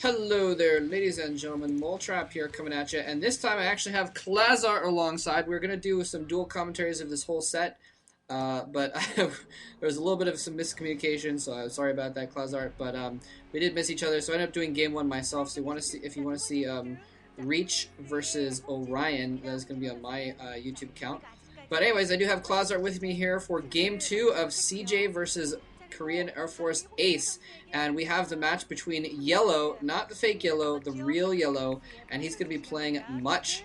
Hello there, ladies and gentlemen. Moletrap here coming at you, and this time I actually have Klazar alongside. We're gonna do some dual commentaries of this whole set, but there was a little bit of some miscommunication, so I'm sorry about that, Klazar. But we did miss each other, so I ended up doing game one myself. So if you want to see Reach versus Orion, that is gonna be on my YouTube account. But anyways, I do have Klazar with me here for game two of CJ versus Korean Air Force Ace, and we have the match between Yellow, not the fake Yellow, the real Yellow, and he's going to be playing Much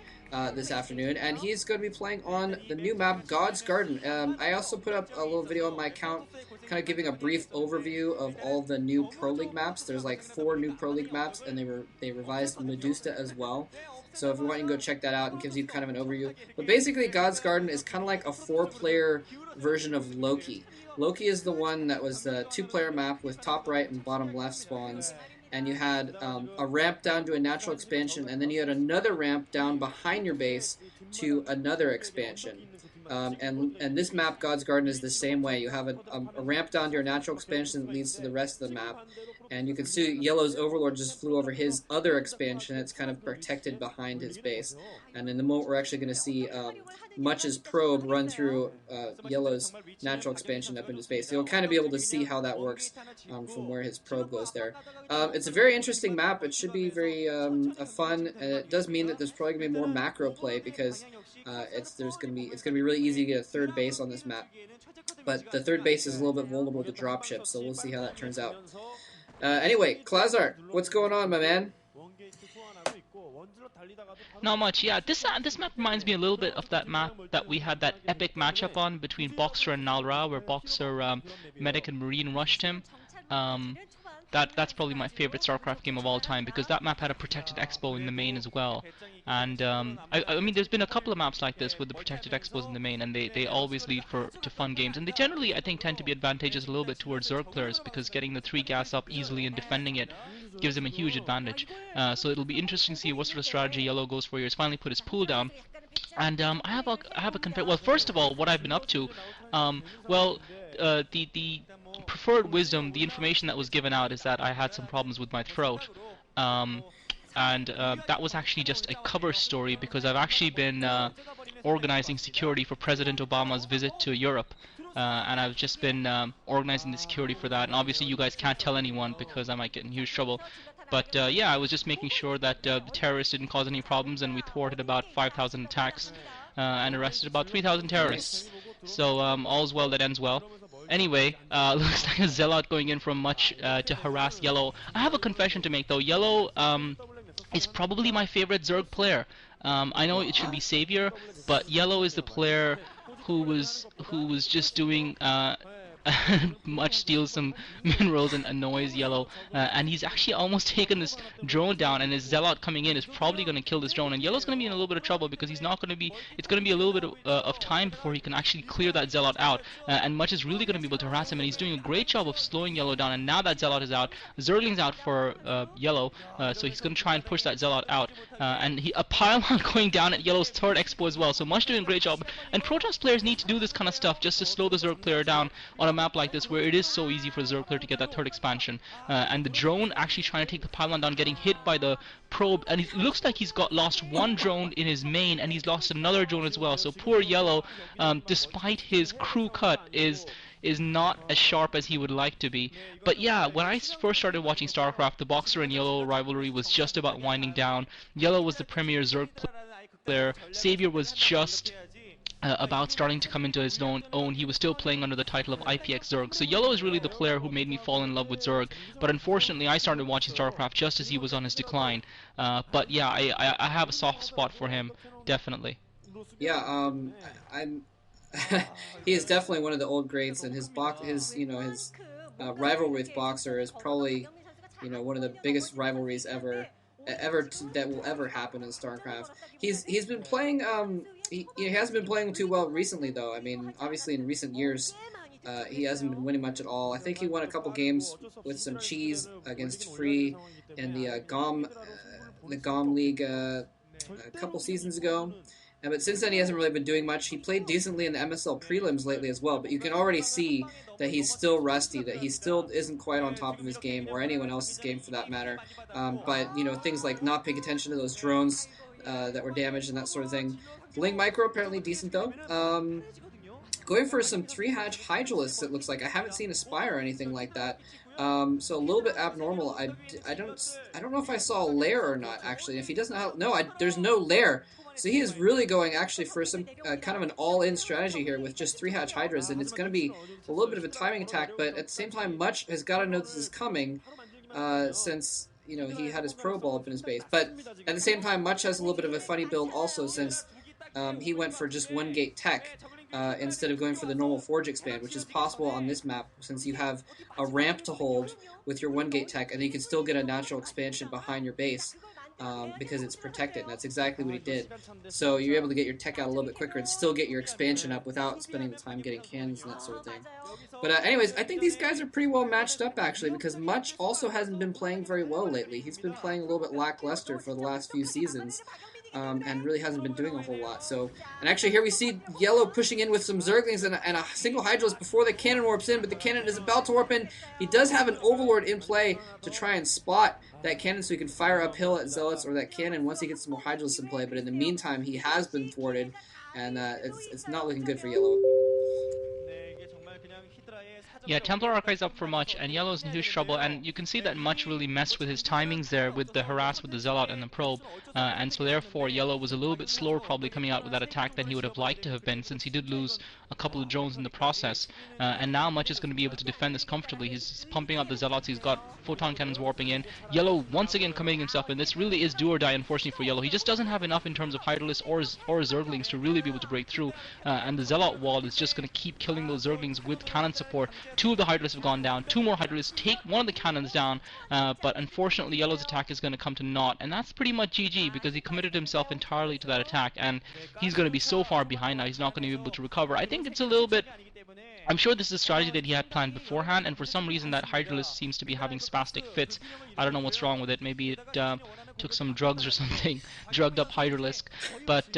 this afternoon, and he's going to be playing on the new map God's Garden. I also put up a little video on my account kind of giving a brief overview of all the new Pro League maps. There's like 4 new Pro League maps, and they revised Medusa as well. So if you want, you can go check that out, and gives you kind of an overview. But basically, God's Garden is kind of like a 4-player version of Loki. Loki is the one that was the 2-player map with top right and bottom left spawns, and you had a ramp down to a natural expansion, and then you had another ramp down behind your base to another expansion. And this map, God's Garden, is the same way. You have a ramp down to your natural expansion that leads to the rest of the map. And you can see Yellow's Overlord just flew over his other expansion that's kind of protected behind his base. And in the moment, we're actually going to see Much's probe run through Yellow's natural expansion up into space. So you'll kind of be able to see how that works from where his probe goes there. It's a very interesting map. It should be very fun. And it does mean that there's probably going to be more macro play because it's going to be really easy to get a third base on this map. But the third base is a little bit vulnerable to dropships, so we'll see how that turns out. Anyway, Klazar, what's going on, my man? Not much, yeah. This map reminds me a little bit of that map that we had that epic matchup on between Boxer and Nalra, where Boxer Medic and Marine rushed him. Um, that's probably my favorite StarCraft game of all time because that map had a protected expo in the main as well. And I mean, there's been a couple of maps like this with the protected expos in the main, and they always lead to fun games. And they generally, I think, tend to be advantageous a little bit towards Zerg players because getting the 3 gas up easily and defending it gives them a huge advantage. So it'll be interesting to see what sort of strategy Yellow goes for here. He's finally put his pool down. And I have a confess. Well, first of all, what I've been up to, the preferred wisdom, the information that was given out is that I had some problems with my throat. Um, and that was actually just a cover story because I've actually been organizing security for President Obama's visit to Europe. And I've just been organizing the security for that. And obviously you guys can't tell anyone because I might get in huge trouble. But yeah, I was just making sure that the terrorists didn't cause any problems, and we thwarted about 5,000 attacks and arrested about 3,000 terrorists. So all's well that ends well. Anyway, looks like a Zealot going in from Much to harass Yellow. I have a confession to make though. Yellow is probably my favorite Zerg player. I know it should be Savior, but Yellow is the player who was just doing Much steals some minerals and annoys Yellow, and he's actually almost taken this drone down, and his Zealot coming in is probably going to kill this drone, and Yellow's going to be in a little bit of trouble because he's not going to be, it's going to be a little bit of time before he can actually clear that Zealot out, and Much is really going to be able to harass him, and he's doing a great job of slowing Yellow down, and now that Zealot is out, Zergling's out for Yellow, so he's going to try and push that Zealot out, and a pylon going down at Yellow's third expo as well, so Much doing a great job, and Protoss players need to do this kind of stuff just to slow the Zerg player down on a map like this where it is so easy for the Zerg player to get that third expansion. And the drone actually trying to take the pylon down, getting hit by the probe, and it looks like he's lost one drone in his main, and he's lost another drone as well. So poor Yellow, despite his crew cut, is not as sharp as he would like to be. But yeah, when I first started watching StarCraft, the Boxer and Yellow rivalry was just about winding down. Yellow was the premier Zerg player. Savior was just about starting to come into his own. He was still playing under the title of IPX Zerg. So Yellow is really the player who made me fall in love with Zerg. But unfortunately, I started watching StarCraft just as he was on his decline. But yeah, I have a soft spot for him, definitely. Yeah, I'm. He is definitely one of the old greats, and his rivalry with Boxer is probably one of the biggest rivalries that will ever happen in StarCraft. He's been playing he hasn't been playing too well recently though. I mean, obviously in recent years he hasn't been winning much at all. I think he won a couple games with some cheese against Free in the GOM League a couple seasons ago. But since then, he hasn't really been doing much. He played decently in the MSL prelims lately as well, but you can already see that he's still rusty, that he still isn't quite on top of his game, or anyone else's game for that matter. But, things like not paying attention to those drones that were damaged and that sort of thing. Ling Micro, apparently decent, though. Going for some 3-hatch Hydralisks, it looks like. I haven't seen a Spire or anything like that. So a little bit abnormal. I don't know if I saw a lair or not, actually. If he doesn't have... No, there's no lair. So he is really going, actually, for some kind of an all-in strategy here with just 3-hatch Hydras, and it's going to be a little bit of a timing attack, but at the same time, Much has got to know this is coming, since, he had his Pro Ball up in his base. But at the same time, Much has a little bit of a funny build also, since he went for just 1-gate tech. Instead of going for the normal Forge expand, which is possible on this map since you have a ramp to hold with your 1-gate tech, and you can still get a natural expansion behind your base because it's protected, and that's exactly what he did. So you're able to get your tech out a little bit quicker and still get your expansion up without spending the time getting cannons and that sort of thing. But anyways, I think these guys are pretty well matched up, actually, because Much also hasn't been playing very well lately. He's been playing a little bit lackluster for the last few seasons. And really hasn't been doing a whole lot. So, and actually here we see Yellow pushing in with some Zerglings and a single Hydralisk before the cannon warps in, but the cannon is about to warp in. He does have an Overlord in play to try and spot that cannon so he can fire uphill at Zealots or that cannon once he gets some more Hydralisks in play, but in the meantime he has been thwarted, and it's not looking good for Yellow. Yeah, Templar Archive's up for Much, and Yellow's in huge trouble, and you can see that Much really messed with his timings there with the harass with the Zealot and the Probe, and so therefore Yellow was a little bit slower probably coming out with that attack than he would have liked to have been, since he did lose a couple of drones in the process, and now Much is going to be able to defend this comfortably. He's pumping out the Zealots, he's got Photon Cannons warping in, Yellow once again committing himself, and this really is do or die unfortunately for Yellow. He just doesn't have enough in terms of Hydralisks or Zerglings to really be able to break through, and the Zealot wall is just going to keep killing those Zerglings with cannon support. 2 of the Hydralisks have gone down, 2 more Hydralisks take one of the cannons down, but unfortunately Yellow's attack is going to come to naught, and that's pretty much GG because he committed himself entirely to that attack, and he's going to be so far behind now, he's not going to be able to recover. I think it's a little bit... I'm sure this is a strategy that he had planned beforehand, and for some reason that Hydralisk seems to be having spastic fits. I don't know what's wrong with it, maybe it took some drugs or something, drugged up Hydralisk, but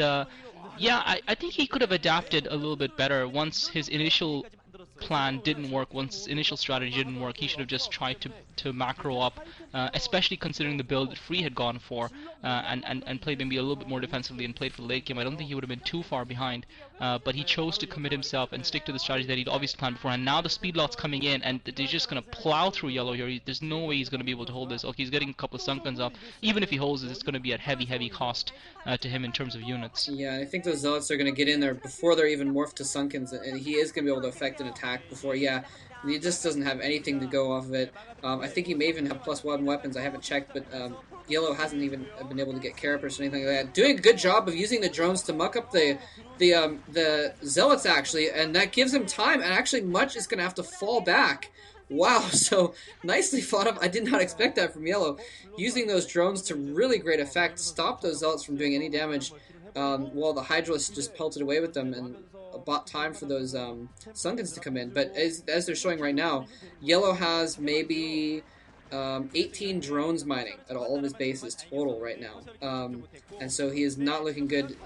yeah, I think he could have adapted a little bit better once his initial plan didn't work, once his initial strategy didn't work. He should have just tried to macro up, especially considering the build that Free had gone for, and played maybe a little bit more defensively and played for the late game. I don't think he would have been too far behind, but he chose to commit himself and stick to the strategy that he'd obviously planned before, and now the speed lot's coming in, and they're just going to plow through Yellow here. There's no way he's going to be able to hold this. Okay, he's getting a couple of Sunkens up. Even if he holds this, it's going to be at heavy cost to him in terms of units. Yeah, I think those Zealots are going to get in there before they're even morphed to Sunkens, and he is going to be able to affect an attack before, yeah, he just doesn't have anything to go off of it. I think he may even have +1 weapons, I haven't checked, but Yellow hasn't even been able to get Carapace or anything like that. Doing a good job of using the drones to muck up the Zealots, actually, and that gives him time, and actually Much is going to have to fall back. Wow, so nicely thought of. I did not expect that from Yellow. Using those drones to really great effect, stop those Zealots from doing any damage, while the Hydralisk just pelted away with them and bought time for those Sunkens to come in. But as they're showing right now, Yellow has maybe 18 drones mining at all of his bases total right now. And so he is not looking good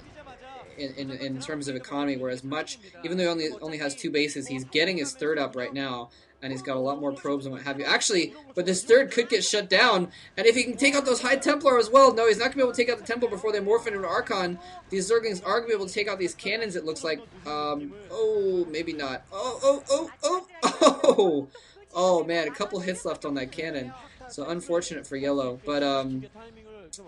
in terms of economy, whereas Much, even though he only has 2 bases, he's getting his 3rd up right now, and he's got a lot more probes and what have you. Actually, but this 3rd could get shut down, and if he can take out those High Templar as well, no, he's not going to be able to take out the Templar before they morph into an Archon. These Zerglings are going to be able to take out these cannons, it looks like. Oh, maybe not. Oh, man, a couple hits left on that cannon, so unfortunate for Yellow. But,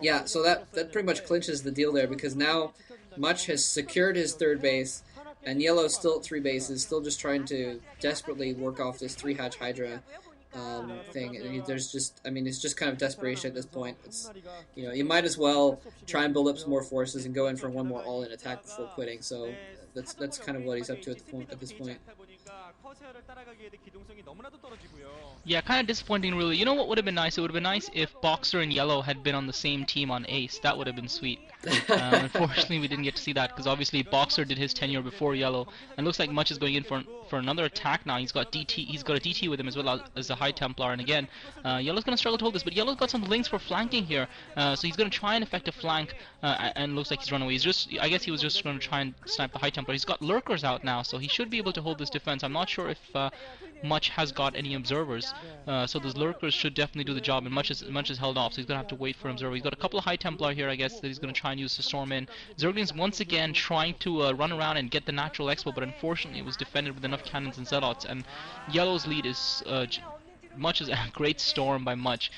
yeah, so that pretty much clinches the deal there, because now Much has secured his 3rd base, and Yellow's still at 3 bases, still just trying to desperately work off this 3-hatch Hydra thing. And there's just, I mean, it's just kind of desperation at this point. It's, you might as well try and build up some more forces and go in for one more all-in attack before quitting. So that's kind of what he's up to at this point. Yeah, kind of disappointing, really. You know what would have been nice? It would have been nice if Boxer and Yellow had been on the same team on Ace. That would have been sweet. Unfortunately, we didn't get to see that because obviously Boxer did his tenure before Yellow, and looks like Much is going in for another attack now. He's got DT. He's got a DT with him as well as a High Templar, and again, Yellow's going to struggle to hold this, but Yellow's got some links for flanking here, so he's going to try and effect a flank, and looks like he's run away. I guess he was just going to try and snipe the High Templar. He's got lurkers out now, so he should be able to hold this defense. I'm not sure if Much has got any observers, so those lurkers should definitely do the job, and Much is held off, so he's going to have to wait for observer. He's got a couple of High Templar here, I guess, that he's going to try and use to storm in. Zergling's once again trying to run around and get the natural expo, but unfortunately it was defended with enough cannons and zealots, and Yellow's lead is Much is a great storm by Much,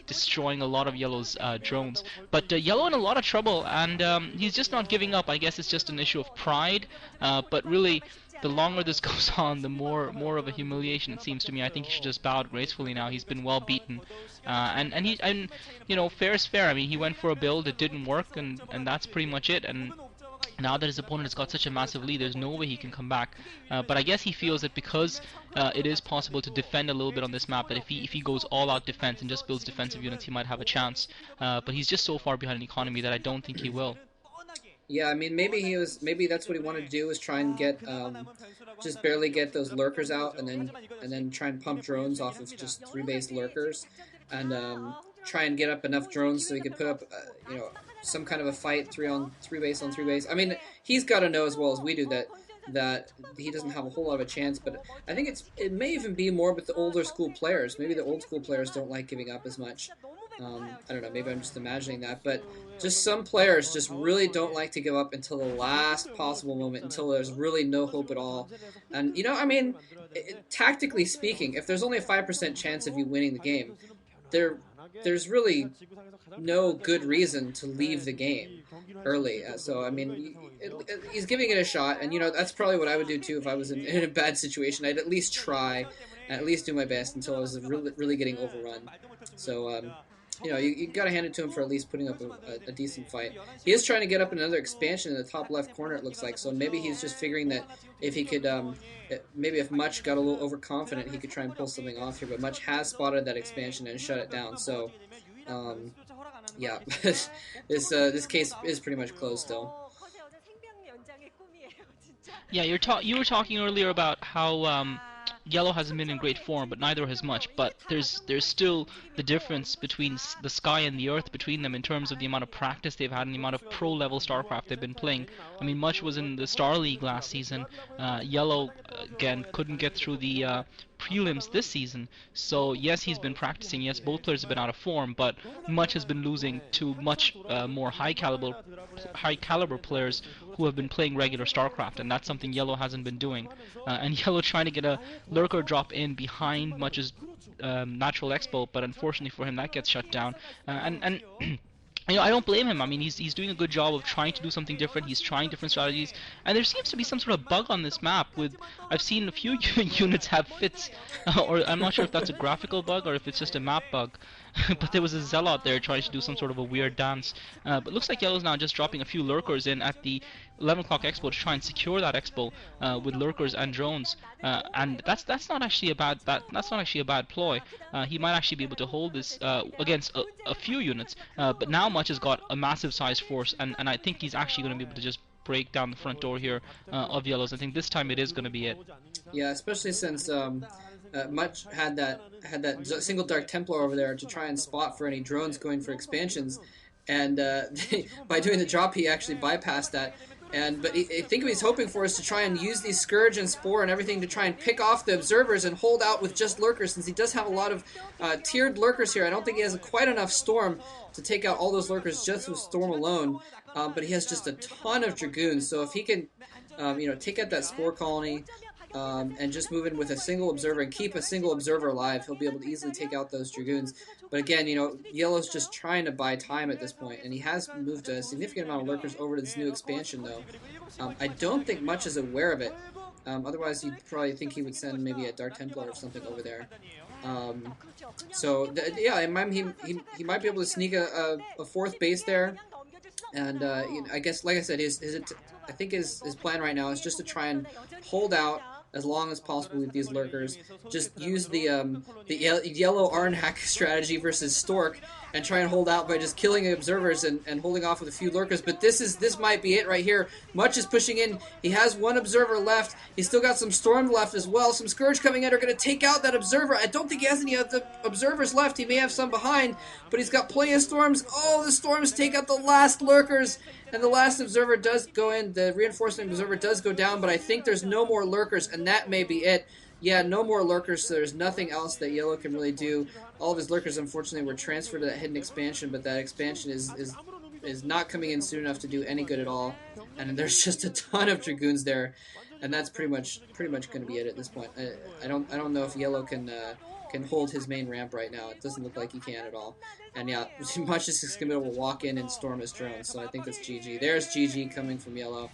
destroying a lot of Yellow's drones. But Yellow in a lot of trouble, and he's just not giving up. I guess it's just an issue of pride, but really, the longer this goes on, the more of a humiliation it seems to me. I think he should just bow out gracefully now. He's been well beaten, and you know, fair is fair. I mean, he went for a build, it didn't work, and that's pretty much it. And now that his opponent has got such a massive lead, there's no way he can come back. But I guess he feels that because it is possible to defend a little bit on this map, that if he goes all out defense and just builds defensive units, he might have a chance. But he's just so far behind in economy that I don't think he will. Yeah, I mean, maybe that's what he wanted to do, was try and get just barely get those lurkers out, and then try and pump drones off of just 3-base lurkers, and try and get up enough drones so he could put up you know, some kind of a fight 3-base on 3-base. I mean, he's got to know as well as we do that he doesn't have a whole lot of a chance, but I think it may even be more with the older school players. Maybe the old school players don't like giving up as much. I don't know, maybe I'm just imagining that, but just some players just really don't like to give up until the last possible moment, until there's really no hope at all. And, you know, I mean, tactically speaking, if there's only a 5% chance of you winning the game, there's really no good reason to leave the game early. So, I mean, he's giving it a shot, and, you know, that's probably what I would do, too, if I was in a bad situation. I'd at least try, at least do my best until I was really getting overrun. So, you know, you got to hand it to him for at least putting up a decent fight. He is trying to get up another expansion in the top left corner, it looks like. So maybe he's just figuring that if he could, maybe if Much got a little overconfident, he could try and pull something off here. But Much has spotted that expansion and shut it down. So, yeah, this case is pretty much closed still. Yeah, you were talking earlier about how Yellow hasn't been in great form, but neither has Much. But there's still the difference between the sky and the earth between them in terms of the amount of practice they've had and the amount of pro-level StarCraft they've been playing. I mean, Much was in the Star League last season. Yellow, again, couldn't get through the prelims this season. So yes, he's been practicing. Yes, both players have been out of form, but Much has been losing to much more high caliber players who have been playing regular StarCraft, and that's something Yellow hasn't been doing. And Yellow trying to get a lurker drop in behind Much's natural expo, but unfortunately for him that gets shut down. And you know, I don't blame him. I mean, he's doing a good job of trying to do something different. He's trying different strategies, and there seems to be some sort of bug on this map. I've seen a few units have fits, or I'm not sure if that's a graphical bug or if it's just a map bug. But there was a Zealot there trying to do some sort of a weird dance. But looks like Yellow's now just dropping a few lurkers in at the 11 o'clock expo to try and secure that expo with lurkers and drones. And that's not actually a bad ploy. He might actually be able to hold this against a few units. But now Much has got a massive size force, and I think he's actually going to be able to just break down the front door here of Yellow's. I think this time it is going to be it. Yeah, especially since Much had that single Dark Templar over there to try and spot for any drones going for expansions, and by doing the drop, he actually bypassed that. But I think what he's hoping for is to try and use these Scourge and Spore and everything to try and pick off the observers and hold out with just lurkers, since he does have a lot of tiered lurkers here. I don't think he has quite enough Storm to take out all those lurkers just with Storm alone, but he has just a ton of Dragoons, so if he can you know, take out that Spore colony and just move in with a single observer and keep a single observer alive, he'll be able to easily take out those Dragoons. But again, you know, Yellow's just trying to buy time at this point, and he has moved a significant amount of lurkers over to this new expansion, though. I don't think Much is aware of it. Otherwise, you'd probably think he would send maybe a Dark Templar or something over there. Yeah, he might be able to sneak a fourth base there. And you know, I guess, like I said, I think his plan right now is just to try and hold out as long as possible with these lurkers. Just use the yellow Arnak strategy versus Stork and try and hold out by just killing observers and holding off with a few lurkers. But this might be it right here. Much is pushing in. He has one observer left. He's still got some Storm left as well. Some Scourge coming in are going to take out that observer. I don't think he has any of the observers left. He may have some behind, but he's got plenty of Storms. Oh, the Storms take out the last lurkers. And the last observer does go in. The reinforcement observer does go down, but I think there's no more lurkers, and that may be it. Yeah, no more lurkers, so there's nothing else that Yellow can really do. All of his lurkers, unfortunately, were transferred to that hidden expansion, but that expansion is not coming in soon enough to do any good at all. And there's just a ton of Dragoons there, and that's pretty much going to be it at this point. I don't know if Yellow can hold his main ramp right now. It doesn't look like he can at all. And yeah, Much is just going to be able to walk in and storm his drone, so I think that's GG. There's GG coming from Yellow.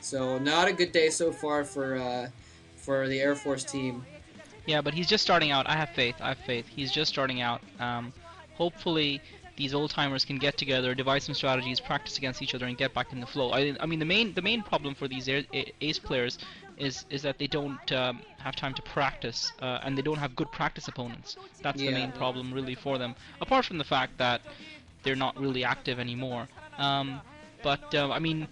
So not a good day so far for the Air Force team. Yeah, but he's just starting out. I have faith. He's just starting out. Hopefully these old timers can get together, devise some strategies, practice against each other, and get back in the flow. I mean, the main problem for these ace players is that they don't have time to practice, and they don't have good practice opponents. That's the main problem really for them. Apart from the fact that they're not really active anymore. I mean,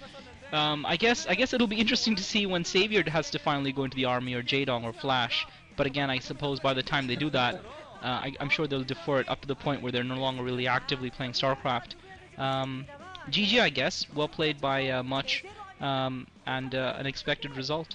I guess it'll be interesting to see when Savior has to finally go into the army, or Jaedong or Flash. But again, I suppose by the time they do that, I'm sure they'll defer it up to the point where they're no longer really actively playing StarCraft. GG, I guess. Well played by Much, and an expected result.